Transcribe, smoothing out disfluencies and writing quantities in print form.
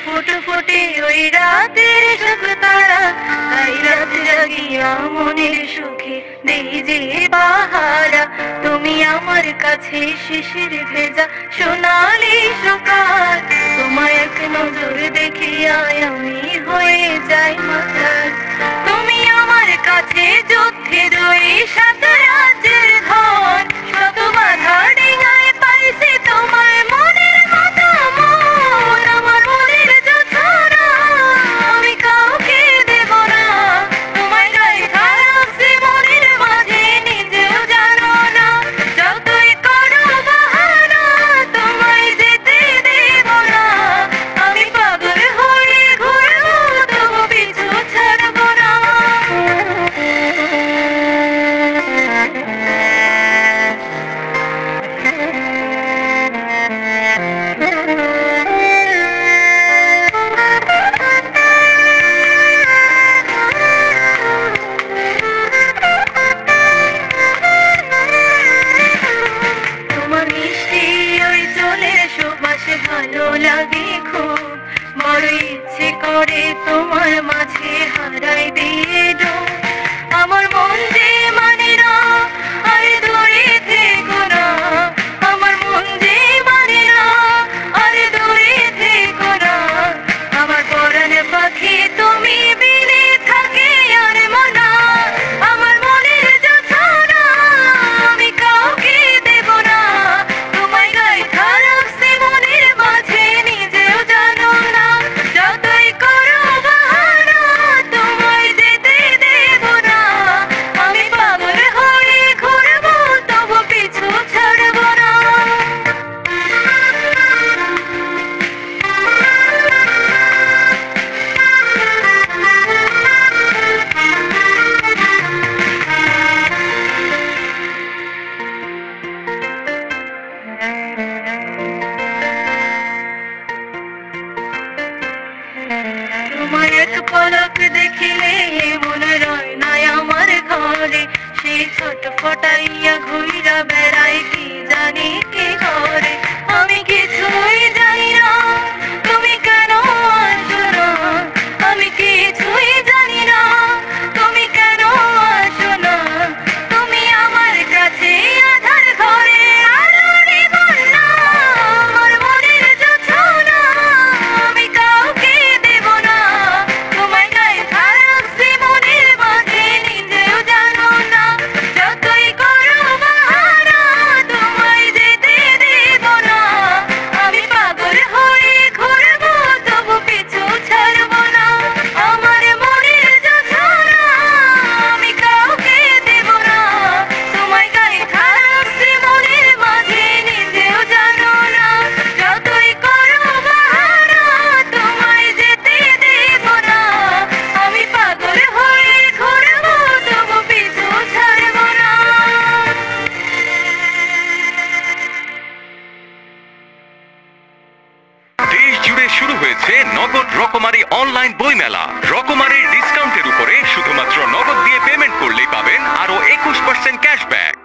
ফুটে ফুটে ওই রাতের সুখ তারা, তাই রাত জাগিয়া মনের সুখে দেই যে বাহারা। তুমি আমার কাছে শিশির ভেজা সোনালি সকাল, তোমায় এক নজর দেখিয়াই আমি হয়ে যাই মাতাল। তুমি আমার কাছে যুদ্ধের ওই সাত রাজ্যের ধন, শত বাধা ডিঙায় পাইছি তোমার মনের মতো মন। আমার মনের জোছনা আমি কাউকে দেব না, তোমায় গায়ে রাখছি মনের মাঝে নিজেও জানো না। যতই করো বাহানা তোমায় যেতে দেব না, আমি পাগল হয়ে ঘুরবো তবু পিছু ছাড়বো না। ভালো লাগে খুব, বড় ইচ্ছে করে তোমার মাঝে হারাই দিয়ে ডুব। আমার মন যে মানে না আরে দূরে থেকো না, আমার মন যে মানে না আরে দূরে থেকো না। আমার পরাণ পাখি তুমি বিনে থাকে আর মনা, আমার মনের জোছনা আমি কাউকে দেব না, তোমায় গায়ে রাখছি মনের মাঝে নিজেও জানো না। যতই করো বাহানা তোমায় যেতে দেব না, আমি পাগল হয়ে ঘুরবো তবু পিছু ছাড়বো না। তোমার এক পলক দেখিলে মনে রয় না আমার ঘরে, সেই ছোট ফটাইয়া ঘুইরা বেড়াই কি জানি কি করে। আমি কিছুই জানি না তুমি কেন আসো না, আমি কিছুই জানি না তুমি কেন আসো না। তুমি আমার কাছে আধার ঘরে আলোরে বন্যা, আমার মনের জোছনা আমি কাউকে দেব না, তোমায় গায়ে রাখছি মনের মাঝে নিজেও জানো না। যতই করো বাহানা তোমায় যেতে দেব না, আমি পাগল হয়ে ঘুরবো তবু পিছু ছাড়বো না। আমার মনের জোছনা আমি কাউকে দেব না, তোমায় গায়ে রাখছি মনের মাঝে নিজেও জানো না। যতই করো বাহানা তোমায় যেতে দেব না, আমি পাগল হয়ে ঘুরবো তবু পিছু ছাড়বো না। দেশ জুড়ে শুরু হয়েছে নগদ রকমারি অনলাইন বইমেলা। রকমারির ডিসকাউন্টের উপরে শুধুমাত্র নগদ দিয়ে পেমেন্ট করলেই পাবেন আরো 21% ক্যাশব্যাক।